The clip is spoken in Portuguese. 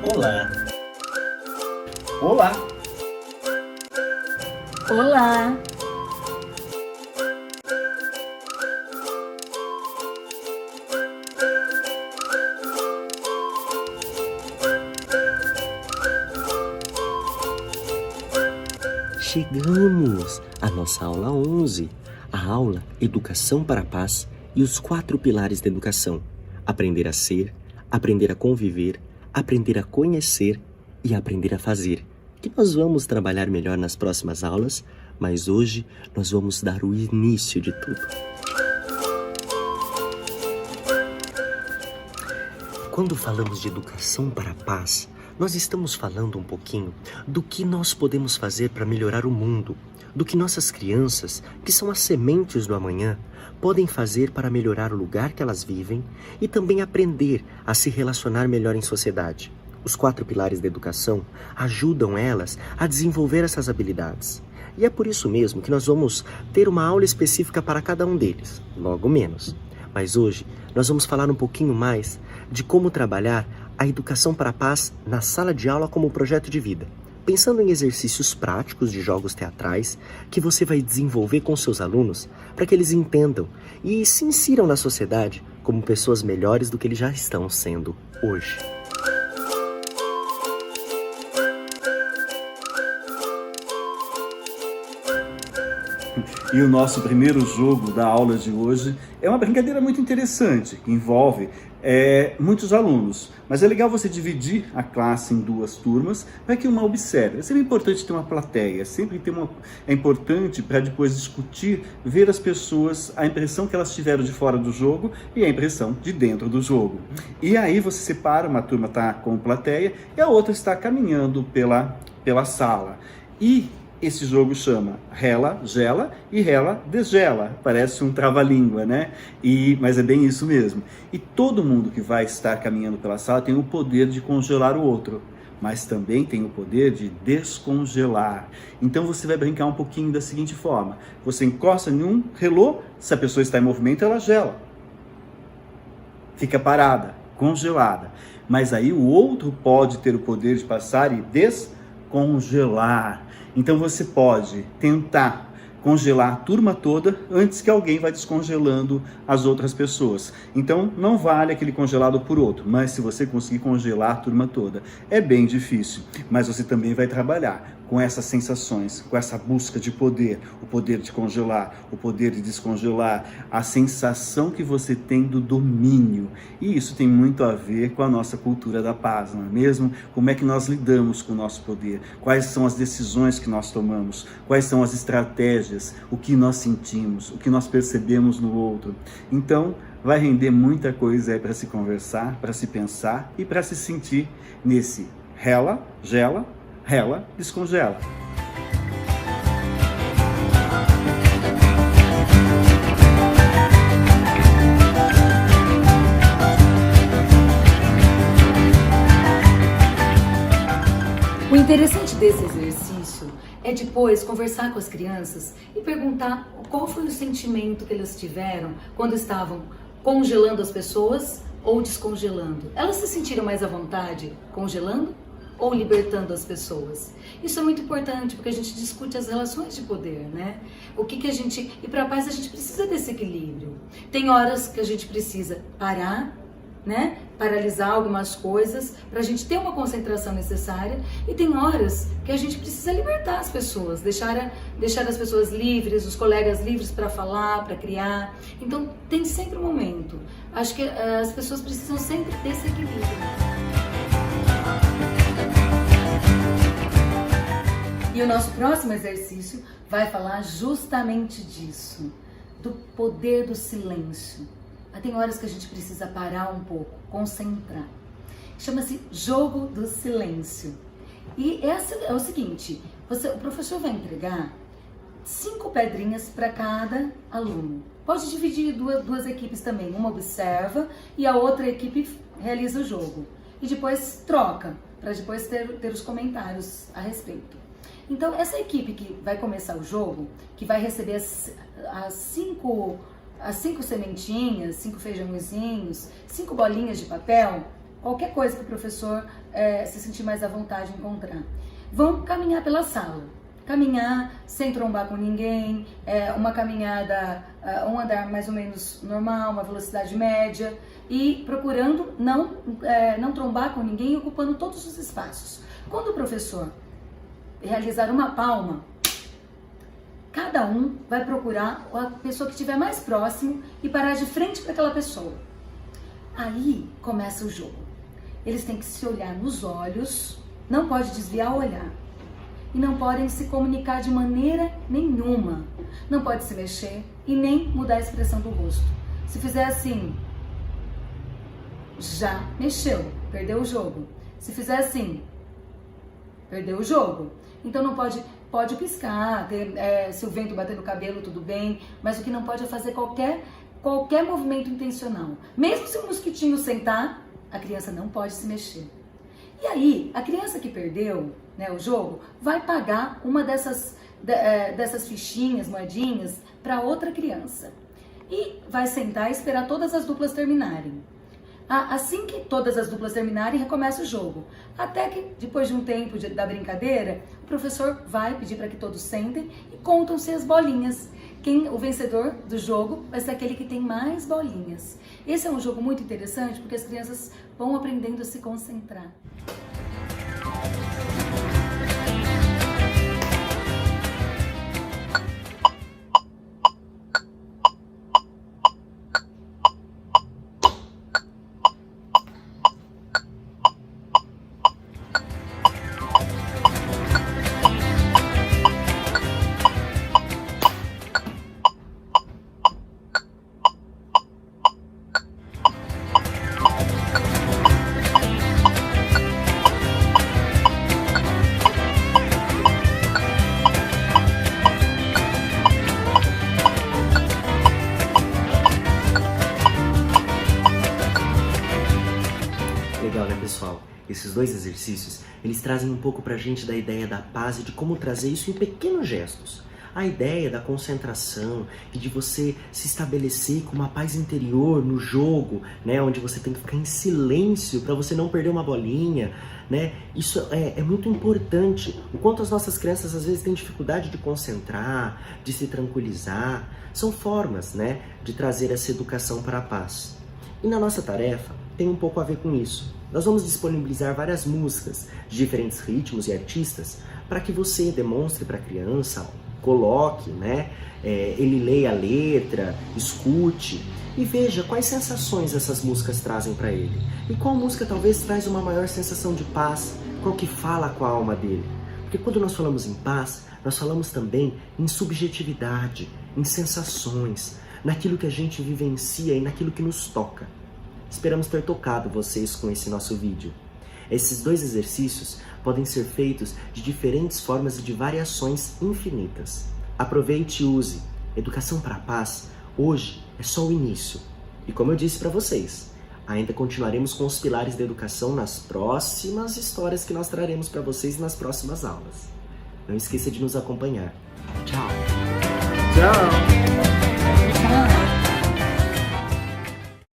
Olá. Olá. Olá! Chegamos à nossa aula 11, a aula Educação para a Paz e os 4 pilares da educação: aprender a ser, aprender a conviver, aprender a conhecer e aprender a fazer, que nós vamos trabalhar melhor nas próximas aulas, mas hoje nós vamos dar o início de tudo. Quando falamos de educação para a paz, nós estamos falando um pouquinho do que nós podemos fazer para melhorar o mundo, do que nossas crianças, que são as sementes do amanhã, podem fazer para melhorar o lugar que elas vivem e também aprender a se relacionar melhor em sociedade. Os 4 pilares da educação ajudam elas a desenvolver essas habilidades. E é por isso mesmo que nós vamos ter uma aula específica para cada um deles, logo menos. Mas hoje nós vamos falar um pouquinho mais de como trabalhar a educação para a paz na sala de aula como projeto de vida, pensando em exercícios práticos de jogos teatrais que você vai desenvolver com seus alunos para que eles entendam e se insiram na sociedade como pessoas melhores do que eles já estão sendo hoje. E o nosso primeiro jogo da aula de hoje é uma brincadeira muito interessante, que envolve muitos alunos. Mas é legal você dividir a classe em 2 turmas para que uma observe. É sempre importante ter uma plateia, é importante para depois discutir, ver as pessoas, a impressão que elas tiveram de fora do jogo e a impressão de dentro do jogo. E aí você separa, uma turma está com plateia e a outra está caminhando pela sala. E esse jogo chama Rela, Gela e Rela, Desgela. Parece um trava-língua, né? Mas é bem isso mesmo. E todo mundo que vai estar caminhando pela sala tem o poder de congelar o outro, mas também tem o poder de descongelar. Então você vai brincar um pouquinho da seguinte forma: você encosta em um, relou, se a pessoa está em movimento, ela gela. Fica parada, congelada. Mas aí o outro pode ter o poder de passar e descongelar. Então você pode tentar congelar a turma toda antes que alguém vá descongelando as outras pessoas. Então não vale aquele congelado por outro, mas se você conseguir congelar a turma toda, é bem difícil. Mas você também vai trabalhar com essas sensações, com essa busca de poder, o poder de congelar, o poder de descongelar, a sensação que você tem do domínio. E isso tem muito a ver com a nossa cultura da paz, não é mesmo? Como é que nós lidamos com o nosso poder? Quais são as decisões que nós tomamos? Quais são as estratégias? O que nós sentimos? O que nós percebemos no outro? Então, vai render muita coisa aí para se conversar, para se pensar e para se sentir nesse rela, gela, rela, descongela. O interessante desse exercício é depois conversar com as crianças e perguntar qual foi o sentimento que elas tiveram quando estavam congelando as pessoas ou descongelando. Elas se sentiram mais à vontade congelando ou libertando as pessoas? Isso é muito importante porque a gente discute as relações de poder, né? E para a paz a gente precisa desse equilíbrio. Tem horas que a gente precisa parar, né? Paralisar algumas coisas para a gente ter uma concentração necessária, e tem horas que a gente precisa libertar as pessoas, deixar as pessoas livres, os colegas livres para falar, para criar. Então tem sempre um momento. Acho que as pessoas precisam sempre desse equilíbrio. E o nosso próximo exercício vai falar justamente disso, do poder do silêncio. Tem horas que a gente precisa parar um pouco, concentrar. Chama-se jogo do silêncio. E é o seguinte, o professor vai entregar 5 pedrinhas para cada aluno. Pode dividir duas equipes também, uma observa e a outra equipe realiza o jogo. E depois troca, para depois ter os comentários a respeito. Então, essa equipe que vai começar o jogo, que vai receber as 5 sementinhas, 5 feijãozinhos, 5 bolinhas de papel, qualquer coisa que o professor se sentir mais à vontade de encontrar. Vão caminhar pela sala. Caminhar sem trombar com ninguém, uma caminhada, um andar mais ou menos normal, uma velocidade média, e procurando não trombar com ninguém, ocupando todos os espaços. Quando o professor realizar uma palma, cada um vai procurar a pessoa que estiver mais próximo e parar de frente para aquela pessoa. Aí começa o jogo. Eles têm que se olhar nos olhos, não pode desviar o olhar. E não podem se comunicar de maneira nenhuma. Não pode se mexer e nem mudar a expressão do rosto. Se fizer assim, já mexeu, perdeu o jogo. Se fizer assim, perdeu o jogo. Então não pode piscar, se o vento bater no cabelo, tudo bem, mas o que não pode é fazer qualquer movimento intencional. Mesmo se o mosquitinho sentar, a criança não pode se mexer. E aí, a criança que perdeu, né, o jogo, vai pagar uma dessas fichinhas, moedinhas, para outra criança. E vai sentar e esperar todas as duplas terminarem. Assim que todas as duplas terminarem, recomeça o jogo. Até que, depois de um tempo da brincadeira, o professor vai pedir para que todos sentem e contam-se as bolinhas. O vencedor do jogo vai ser aquele que tem mais bolinhas. Esse é um jogo muito interessante porque as crianças vão aprendendo a se concentrar. Legal, né, pessoal? Esses dois exercícios, eles trazem um pouco pra gente da ideia da paz e de como trazer isso em pequenos gestos. A ideia da concentração e de você se estabelecer com uma paz interior no jogo, né, onde você tem que ficar em silêncio para você não perder uma bolinha, né? Isso é muito importante. O quanto as nossas crianças às vezes têm dificuldade de concentrar, de se tranquilizar, são formas, né, de trazer essa educação para a paz. E na nossa tarefa tem um pouco a ver com isso. Nós vamos disponibilizar várias músicas de diferentes ritmos e artistas para que você demonstre para a criança, coloque, né? Ele leia a letra, escute e veja quais sensações essas músicas trazem para ele. E qual música talvez traz uma maior sensação de paz, qual que fala com a alma dele. Porque quando nós falamos em paz, nós falamos também em subjetividade, em sensações, naquilo que a gente vivencia e naquilo que nos toca. Esperamos ter tocado vocês com esse nosso vídeo. Esses dois exercícios podem ser feitos de diferentes formas e de variações infinitas. Aproveite e use. Educação para a Paz, hoje, é só o início. E como eu disse para vocês, ainda continuaremos com os pilares da educação nas próximas histórias que nós traremos para vocês nas próximas aulas. Não esqueça de nos acompanhar. Tchau! Tchau!